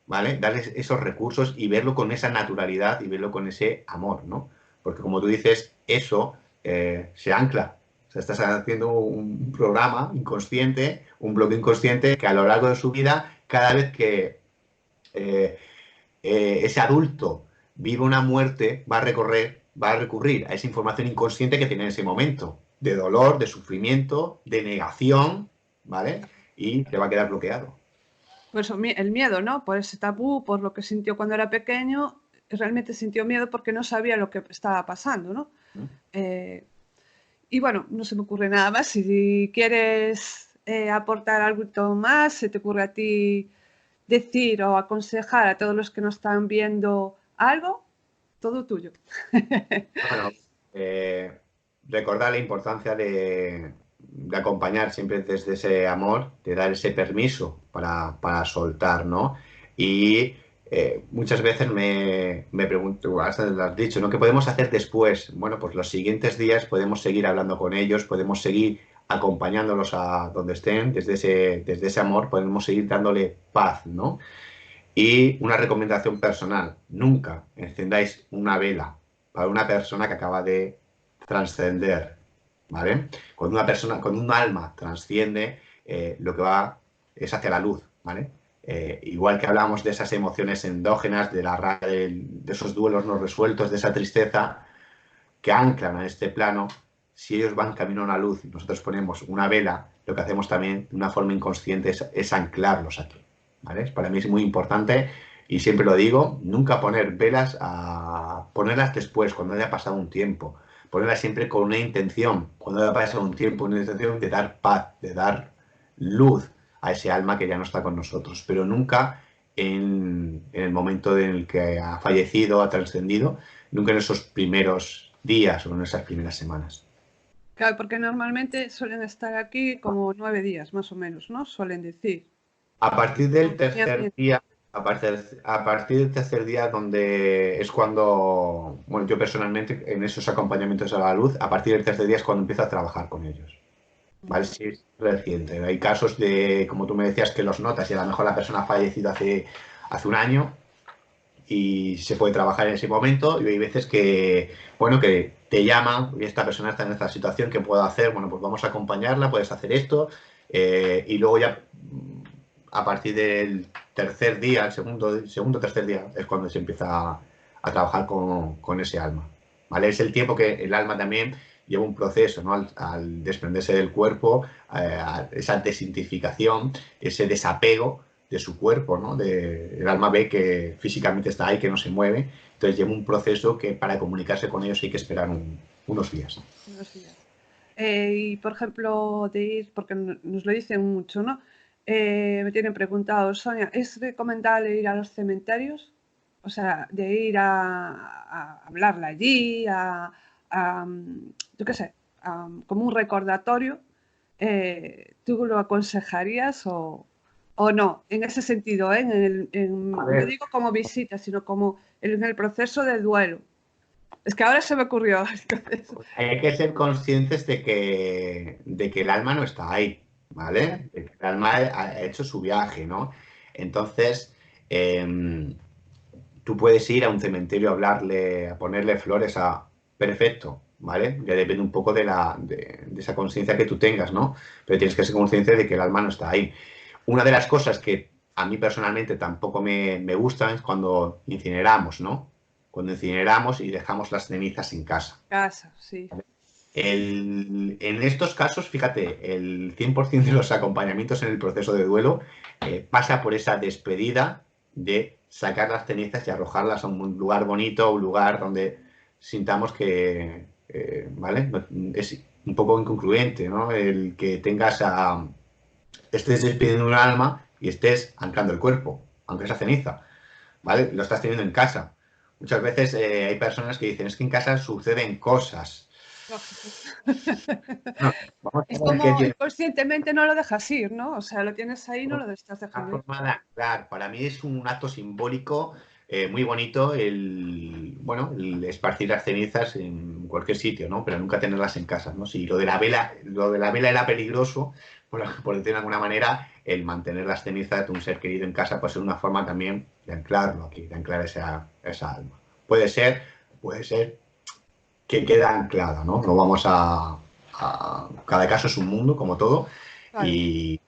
Speaker 2: ¿vale? Darles esos recursos y verlo con esa naturalidad y verlo con ese amor, ¿no? Porque como tú dices, eso se ancla. O sea, estás haciendo un programa inconsciente, un bloque inconsciente que a lo largo de su vida, cada vez que ese adulto vive una muerte, va a recurrir a esa información inconsciente que tiene en ese momento, de dolor, de sufrimiento, de negación, ¿vale? Y se va a quedar bloqueado.
Speaker 1: Pues el miedo, ¿no? Por ese tabú, por lo que sintió cuando era pequeño, realmente sintió miedo porque no sabía lo que estaba pasando, ¿no? Y bueno, no se me ocurre nada más. Si quieres aportar algo más, se te ocurre a ti decir o aconsejar a todos los que nos están viendo algo, todo tuyo.
Speaker 2: Bueno, recordar la importancia de acompañar siempre desde ese amor, de dar ese permiso para soltar, ¿no? Y muchas veces me pregunto, hasta lo has dicho, ¿no? ¿Qué podemos hacer después? Bueno, pues los siguientes días podemos seguir hablando con ellos, podemos seguir acompañándolos a donde estén, desde ese amor, podemos seguir dándole paz, ¿no? Y una recomendación personal, nunca encendáis una vela para una persona que acaba de trascender, ¿vale? Cuando un alma trasciende, lo que va es hacia la luz, ¿vale? Igual que hablamos de esas emociones endógenas, de la rabia, de esos duelos no resueltos, de esa tristeza que anclan a este plano, si ellos van camino a una luz y nosotros ponemos una vela, lo que hacemos también de una forma inconsciente es anclarlos aquí, ¿vale? Para mí es muy importante y siempre lo digo, nunca poner velas ponerlas después, cuando haya pasado un tiempo. Ponerlas siempre con una intención, cuando haya pasado un tiempo, una intención de dar paz, de dar luz a ese alma que ya no está con nosotros, pero nunca en el momento en el que ha fallecido, ha trascendido, nunca en esos primeros días o en esas primeras semanas.
Speaker 1: Claro, porque normalmente suelen estar aquí como 9 días, más o menos, ¿no? Suelen decir.
Speaker 2: A partir del tercer día, a partir del tercer día, donde es cuando, bueno, yo personalmente en esos acompañamientos a la luz, a partir del tercer día es cuando empiezo a trabajar con ellos. ¿Vale? Sí, es reciente. Hay casos de, como tú me decías, que los notas y a lo mejor la persona ha fallecido hace un año y se puede trabajar en ese momento y hay veces que, bueno, que te llaman y esta persona está en esta situación, ¿qué puedo hacer? Bueno, pues vamos a acompañarla, puedes hacer esto y luego ya a partir del tercer día, el segundo tercer día es cuando se empieza a trabajar con ese alma, ¿vale? Es el tiempo que el alma también lleva un proceso, ¿no? Al desprenderse del cuerpo, esa desidentificación, ese desapego de su cuerpo, ¿no? El alma ve que físicamente está ahí, que no se mueve, entonces lleva un proceso que para comunicarse con ellos hay que esperar unos días.
Speaker 1: Unos días. Y, por ejemplo, de ir, porque nos lo dicen mucho, ¿no? Me tienen preguntado, Sonia, ¿es recomendable ir a los cementerios? O sea, de ir a hablarla allí, yo qué sé, como un recordatorio. ¿Tú lo aconsejarías o no? En ese sentido, ¿eh? No digo como visita, sino como en el proceso de duelo. Es que ahora se me ocurrió. Entonces...
Speaker 2: Hay que ser conscientes de que el alma no está ahí, ¿vale? De que el alma ha hecho su viaje, ¿no? Entonces, tú puedes ir a un cementerio a hablarle, a ponerle flores a... Perfecto, ¿vale? Ya depende un poco de esa conciencia que tú tengas, ¿no? Pero tienes que ser consciente de que el alma no está ahí. Una de las cosas que a mí personalmente tampoco me gustan es cuando incineramos, ¿no? Cuando incineramos y dejamos las cenizas en casa.
Speaker 1: Casa, sí.
Speaker 2: En estos casos, fíjate, el 100% de los acompañamientos en el proceso de duelo pasa por esa despedida de sacar las cenizas y arrojarlas a un lugar bonito, un lugar donde sintamos que, ¿vale? Es un poco incongruente, ¿no? El que estés despidiendo un alma y estés anclando el cuerpo, aunque esa ceniza, ¿vale? Lo estás teniendo en casa. Muchas veces hay personas que dicen, es que en casa suceden cosas.
Speaker 1: Lógico.
Speaker 2: No, vamos
Speaker 1: Es
Speaker 2: a ver qué
Speaker 1: como
Speaker 2: tiene
Speaker 1: inconscientemente no lo dejas ir, ¿no? O sea, lo tienes ahí y no lo estás
Speaker 2: una
Speaker 1: dejando ir.
Speaker 2: forma de anclar. Para mí es un acto simbólico muy bonito bueno, el esparcir las cenizas en cualquier sitio, ¿no? Pero nunca tenerlas en casa, ¿no? Si lo de la vela era peligroso, por decirlo de alguna manera, el mantener las cenizas de un ser querido en casa puede ser una forma también de anclarlo aquí, de anclar esa alma. Puede ser que queda anclada, ¿no? No vamos cada caso es un mundo, como todo,
Speaker 1: Claro.
Speaker 2: y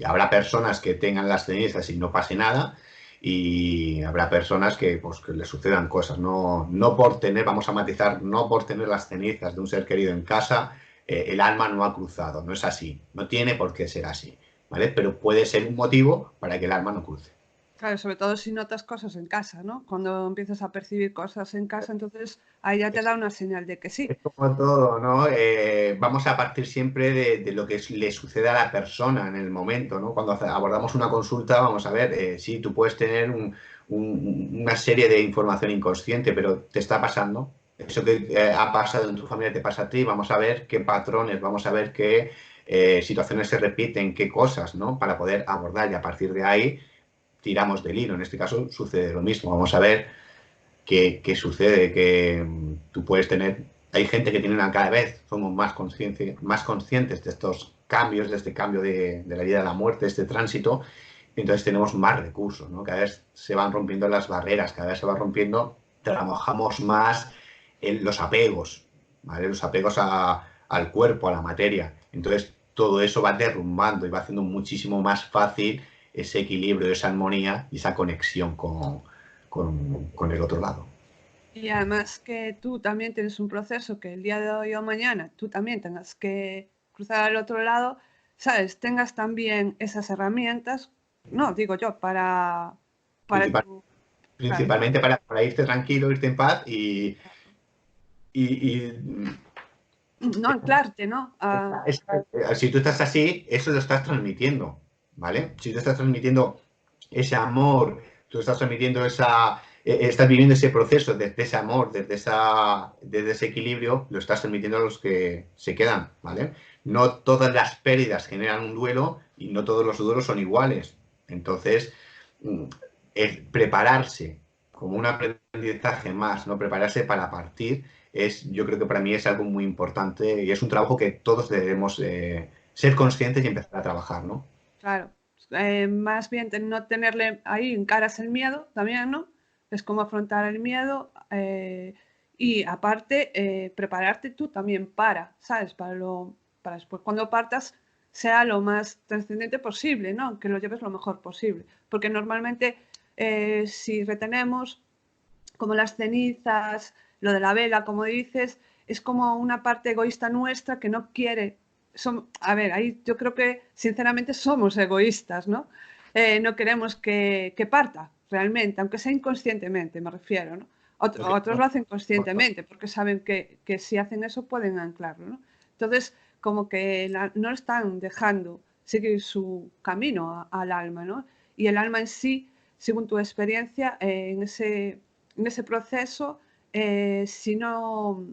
Speaker 2: habrá personas que tengan las cenizas y no pase nada, y habrá personas que, pues, que les sucedan cosas, no por tener, vamos a matizar, no por tener las cenizas de un ser querido en casa, el alma no ha cruzado, no es así, no tiene por qué ser así, ¿vale? Pero puede ser un motivo para que el alma no cruce.
Speaker 1: Claro, sobre todo si notas cosas en casa, ¿no? Cuando empiezas a percibir cosas en casa, entonces ahí ya te da una señal de que sí.
Speaker 2: Es como todo, ¿no? Vamos a partir siempre de lo que le sucede a la persona en el momento, ¿no? Cuando abordamos una consulta, vamos a ver, sí, tú puedes tener una serie de información inconsciente, pero te está pasando. Eso que ha pasado en tu familia te pasa a ti, vamos a ver qué patrones, vamos a ver qué situaciones se repiten, qué cosas, ¿no? Para poder abordar y a partir de ahí tiramos del hilo. En este caso sucede lo mismo. Vamos a ver qué sucede, que tú puedes tener, hay gente que tiene cada vez somos más conscientes de estos cambios, de este cambio de la vida a la muerte, de este tránsito, y entonces tenemos más recursos, ¿no? Cada vez se van rompiendo las barreras, cada vez se va rompiendo, trabajamos más en los apegos, ¿vale? Los apegos al cuerpo, a la materia. Entonces todo eso va derrumbando y va haciendo muchísimo más fácil ese equilibrio, esa armonía y esa conexión con el otro lado.
Speaker 1: Y además que tú también tienes un proceso que el día de hoy o mañana tú también tengas que cruzar al otro lado, ¿sabes? Tengas también esas herramientas, no, digo yo, para
Speaker 2: Principal,
Speaker 1: tu, claro,
Speaker 2: principalmente para irte tranquilo, irte en paz y
Speaker 1: no anclarte, ¿no?
Speaker 2: si tú estás así, eso lo estás transmitiendo, ¿vale? Si tú estás transmitiendo ese amor, tú estás transmitiendo estás viviendo ese proceso desde ese amor, desde ese equilibrio, lo estás transmitiendo a los que se quedan, ¿vale? No todas las pérdidas generan un duelo y no todos los duelos son iguales. Entonces, el prepararse como un aprendizaje más, ¿no? Prepararse para partir yo creo que para mí es algo muy importante y es un trabajo que todos debemos ser conscientes y empezar a trabajar, ¿no?
Speaker 1: Claro, más bien no tenerle ahí en caras el miedo también, ¿no? Es como afrontar el miedo y aparte prepararte tú también ¿sabes? Para después cuando partas sea lo más trascendente posible, ¿no? Que lo lleves lo mejor posible. Porque normalmente si retenemos como las cenizas, lo de la vela, como dices, es como una parte egoísta nuestra que no quiere. A ver, ahí yo creo que sinceramente somos egoístas, ¿no? No queremos que parta realmente, aunque sea inconscientemente, me refiero, ¿no? Otros lo hacen conscientemente porque saben que si hacen eso pueden anclarlo, ¿no? Entonces, como que no están dejando seguir su camino al alma, ¿no? Y el alma en sí, según tu experiencia, en ese proceso, si no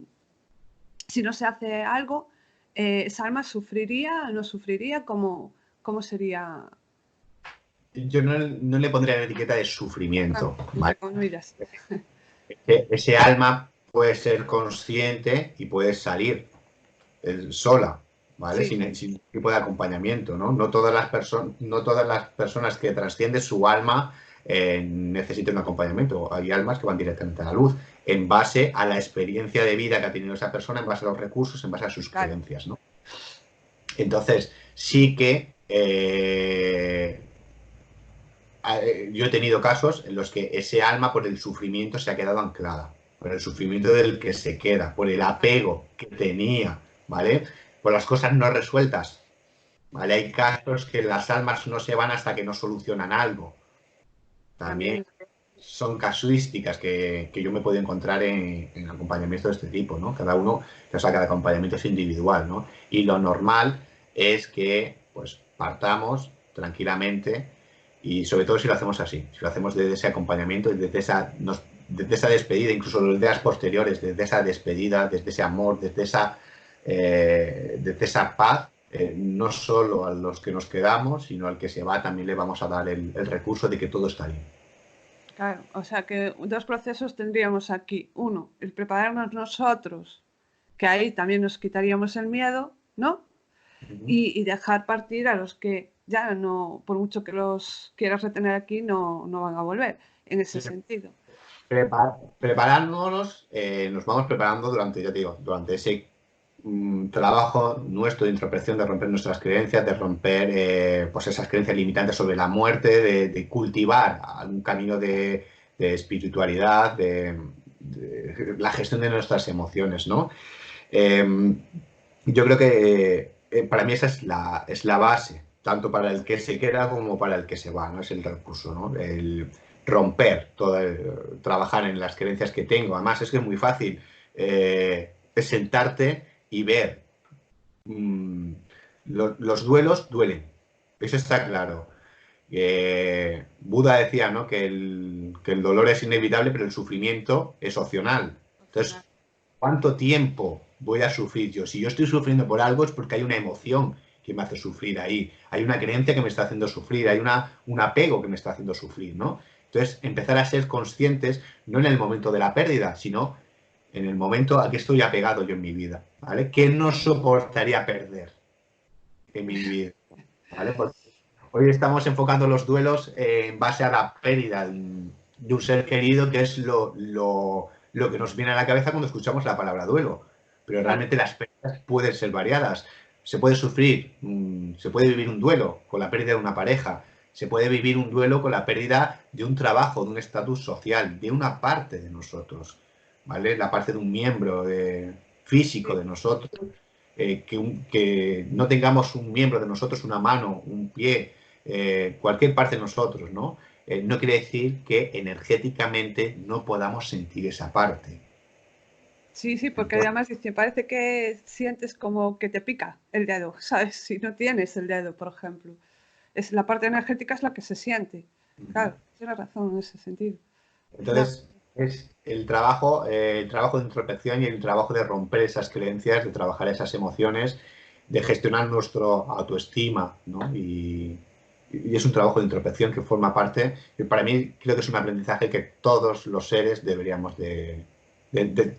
Speaker 1: se hace algo, esa alma sufriría, no sufriría, ¿cómo sería?
Speaker 2: Yo no le pondría la etiqueta de
Speaker 1: Ah,
Speaker 2: sufrimiento,
Speaker 1: entre
Speaker 2: ¿vale?
Speaker 1: comillas.
Speaker 2: Ese alma puede ser consciente y puede salir sola, ¿vale?
Speaker 1: Sí,
Speaker 2: Sin ningún tipo de acompañamiento, ¿no? No todas las personas que trascienden su alma necesitan un acompañamiento. Hay almas que van directamente a la luz en base a la experiencia de vida que ha tenido esa persona, en base a los recursos, en base a sus
Speaker 1: claro,
Speaker 2: creencias, ¿no? Entonces, sí que yo he tenido casos en los que ese alma por el sufrimiento se ha quedado anclada, por el sufrimiento del que se queda, por el
Speaker 1: claro.
Speaker 2: apego que tenía. ¿vale? Por las cosas no resueltas, ¿vale? Hay casos que las almas no se van hasta que no solucionan algo. También
Speaker 1: También.
Speaker 2: son casuísticas que yo me puedo encontrar en acompañamiento de este tipo, ¿no? Cada uno, o sea, cada acompañamiento es individual, ¿no? Y lo normal es que, pues, partamos tranquilamente y sobre todo si lo hacemos así, si lo hacemos desde ese acompañamiento, desde esa despedida, incluso los días posteriores, desde esa despedida, desde ese amor, desde esa paz, no solo a los que nos quedamos, sino al que se va también le vamos a dar el recurso de que todo está bien.
Speaker 1: Claro, o sea que dos procesos tendríamos aquí. Uno, el prepararnos nosotros, que ahí también nos quitaríamos el miedo, ¿no? Y dejar partir a los que ya no, por mucho que los quieras retener aquí, no van a volver, en ese sentido.
Speaker 2: Preparándonos, nos vamos preparando durante, ya te digo, durante ese trabajo nuestro de introspección, de romper nuestras creencias, de romper pues esas creencias limitantes sobre la muerte, de cultivar un camino de espiritualidad, de la gestión de nuestras emociones, ¿no? Eh, yo creo que para mí esa es la base, tanto para el que se queda como para el que se va, ¿no? Es el recurso, ¿no? El romper, trabajar en las creencias que tengo. Además, es que es muy fácil es sentarte y ver. mm, los duelos duelen, eso está claro. Buda decía, ¿no? Que el dolor es inevitable, pero el sufrimiento es opcional.
Speaker 1: Al
Speaker 2: Entonces,
Speaker 1: final.
Speaker 2: ¿cuánto tiempo voy a sufrir yo? Si yo estoy sufriendo por algo es porque hay una emoción que me hace sufrir ahí, hay una creencia que me está haciendo sufrir, hay un apego que me está haciendo sufrir, ¿no? Entonces, empezar a ser conscientes, no en el momento de la pérdida, sino en el momento a que estoy apegado yo en mi vida, ¿vale? ¿Qué no soportaría perder en mi vida? ¿Vale? Porque hoy estamos enfocando los duelos en base a la pérdida de un ser querido, que es lo que nos viene a la cabeza cuando escuchamos la palabra duelo. Pero
Speaker 1: Claro.
Speaker 2: realmente las pérdidas pueden ser variadas. Se puede sufrir, se puede vivir un duelo con la pérdida de una pareja, se puede vivir un duelo con la pérdida de un trabajo, de un estatus social, de una parte de nosotros, ¿vale? La parte de un miembro físico
Speaker 1: Sí.
Speaker 2: de nosotros. Que no tengamos un miembro de nosotros, una mano, un pie, cualquier parte de nosotros, ¿no? No quiere decir que energéticamente no podamos sentir esa parte.
Speaker 1: Sí, sí, porque
Speaker 2: Entonces,
Speaker 1: además dice, parece que sientes como que te pica el dedo, ¿sabes? Si no tienes el dedo, por ejemplo. Es la parte energética es la que se siente. Claro, tienes razón en ese sentido. No,
Speaker 2: entonces es el trabajo de introspección y el trabajo de romper esas creencias, de trabajar esas emociones, de gestionar nuestra autoestima, ¿no? Y es un trabajo de introspección que forma parte, y para mí creo que es un aprendizaje que todos los seres deberíamos de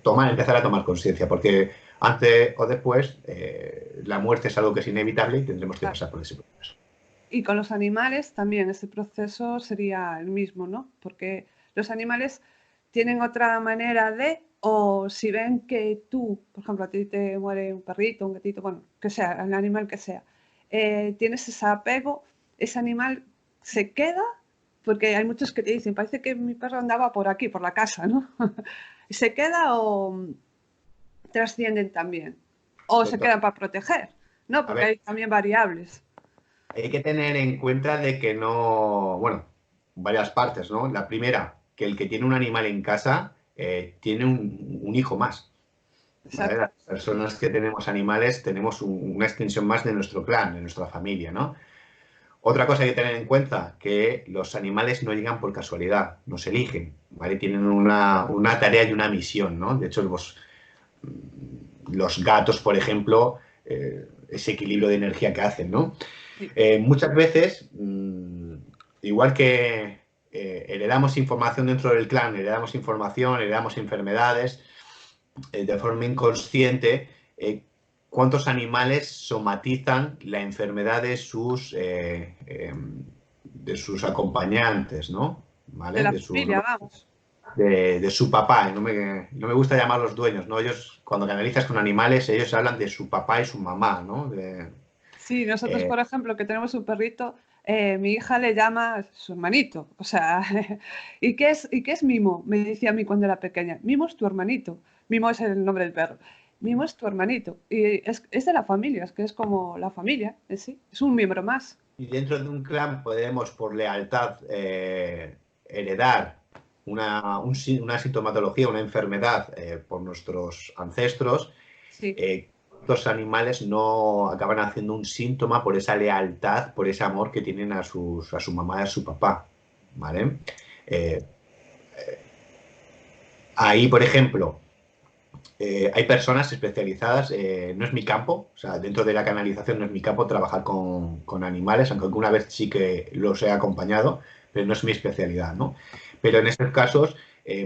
Speaker 2: tomar, empezar a tomar conciencia, porque antes o después la muerte es algo que es inevitable y tendremos que
Speaker 1: claro.
Speaker 2: pasar por ese proceso.
Speaker 1: Y con los animales también ese proceso sería el mismo, ¿no? Porque los animales tienen otra manera de, o si ven que tú, por ejemplo, a ti te muere un perrito, un gatito, bueno, que sea, el animal que sea, tienes ese apego, ese animal se queda, porque hay muchos que te dicen, parece que mi perro andaba por aquí, por la casa, ¿no? ¿Se queda o trascienden también? ¿O se
Speaker 2: Doctor,
Speaker 1: quedan para proteger? No,
Speaker 2: a
Speaker 1: porque
Speaker 2: ver,
Speaker 1: hay también variables.
Speaker 2: hay que tener en cuenta de que no, bueno, varias partes, ¿no? La primera, que el que tiene un animal en casa tiene un hijo más, ¿vale?
Speaker 1: Exacto.
Speaker 2: Las personas que tenemos animales tenemos una extensión más de nuestro clan, de nuestra familia, ¿no? Otra cosa que tener en cuenta, que los animales no llegan por casualidad, nos eligen, ¿vale? Tienen una tarea y una misión, ¿no? De hecho, los gatos, por ejemplo, ese equilibrio de energía que hacen, ¿no?
Speaker 1: Sí.
Speaker 2: Muchas veces, igual que heredamos información dentro del clan, heredamos información, heredamos enfermedades, de forma inconsciente, cuántos animales somatizan la enfermedad de sus acompañantes, ¿no?
Speaker 1: De
Speaker 2: ¿Vale?
Speaker 1: la familia, vamos.
Speaker 2: De su papá. No me gusta llamarlos dueños, ¿no? Ellos, cuando canalizas con animales, ellos hablan de su papá y su mamá, ¿no?
Speaker 1: Sí, nosotros,
Speaker 2: Eh,
Speaker 1: por ejemplo, que tenemos un perrito, mi hija le llama su hermanito. O sea, y qué es Mimo? Me decía a mí cuando era pequeña. Mimo es tu hermanito. Mimo es el nombre del perro. Mimo es tu hermanito y es de la familia, es que es como la familia en sí, es un miembro más.
Speaker 2: Y dentro de un clan podemos, por lealtad, heredar una sintomatología, una enfermedad por nuestros ancestros.
Speaker 1: Sí,
Speaker 2: Los animales no acaban haciendo un síntoma por esa lealtad, por ese amor que tienen a su mamá y a su papá. ¿Vale? Eh, Ahí, por ejemplo, hay personas especializadas, no es mi campo, o sea, dentro de la canalización no es mi campo trabajar con animales, aunque alguna vez sí que los he acompañado, pero no es mi especialidad, ¿no? Pero en estos casos,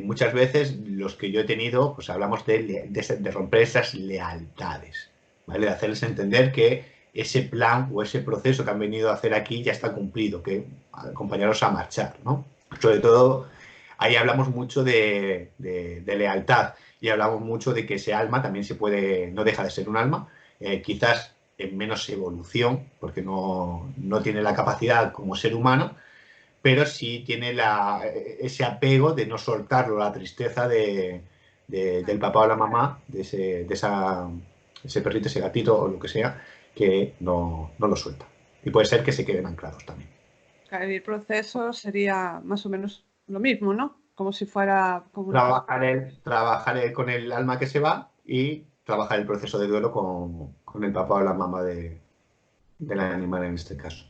Speaker 2: muchas veces los que yo he tenido, pues hablamos de romper esas lealtades, ¿vale? De hacerles entender que ese plan o ese proceso que han venido a hacer aquí ya está cumplido, que acompañarlos a marchar, ¿no? Sobre todo, ahí hablamos mucho de lealtad y hablamos mucho de que ese alma también se puede, no deja de ser un alma, quizás en menos evolución, porque no tiene la capacidad como ser humano, pero sí tiene ese apego de no soltarlo, la tristeza del papá o la mamá, ese perrito, ese gatito o lo que sea, que no lo suelta. Y puede ser que se queden anclados también.
Speaker 1: el proceso sería más o menos lo mismo, ¿no? Como si fuera como una persona.
Speaker 2: Trabajar con el alma que se va y trabajar el proceso de duelo con el papá o la mamá del animal en este caso.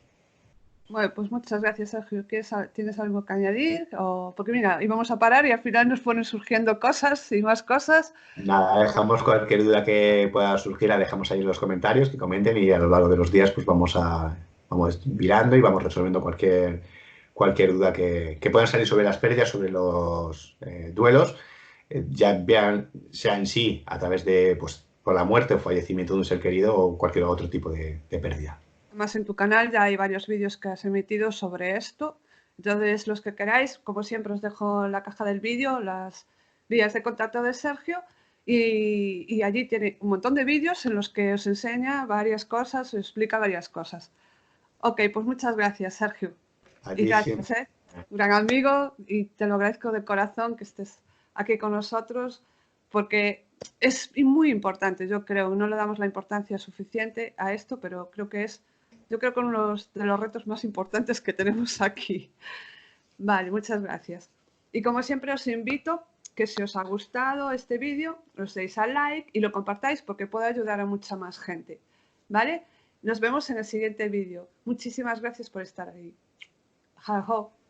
Speaker 1: Bueno, pues muchas gracias, Sergio. ¿Tienes algo que añadir? Porque mira, íbamos a parar y al final nos fueron surgiendo cosas y más cosas.
Speaker 2: Nada, dejamos cualquier duda que pueda surgir, la dejamos ahí en los comentarios, que comenten y a lo largo de los días pues vamos virando y vamos resolviendo cualquier duda que puedan salir sobre las pérdidas, sobre los duelos, ya vean, sea en sí a través de pues, por la muerte o fallecimiento de un ser querido o cualquier otro tipo de pérdida.
Speaker 1: Además, en tu canal ya hay varios vídeos que has emitido sobre esto. Entonces, los que queráis, como siempre, os dejo en la caja del vídeo las vías de contacto de Sergio y allí tiene un montón de vídeos en los que os enseña varias cosas, os explica varias cosas. Ok, pues muchas gracias, Sergio.
Speaker 2: A
Speaker 1: Y
Speaker 2: ti
Speaker 1: gracias,
Speaker 2: siempre.
Speaker 1: ¿eh? Gran amigo, y te lo agradezco de corazón que estés aquí con nosotros, porque es muy importante, yo creo, no le damos la importancia suficiente a esto, pero creo que yo creo que uno de los retos más importantes que tenemos aquí. Vale, muchas gracias. Y como siempre os invito que si os ha gustado este vídeo, os deis al like y lo compartáis porque puede ayudar a mucha más gente. ¿Vale? Nos vemos en el siguiente vídeo. Muchísimas gracias por estar ahí. 好。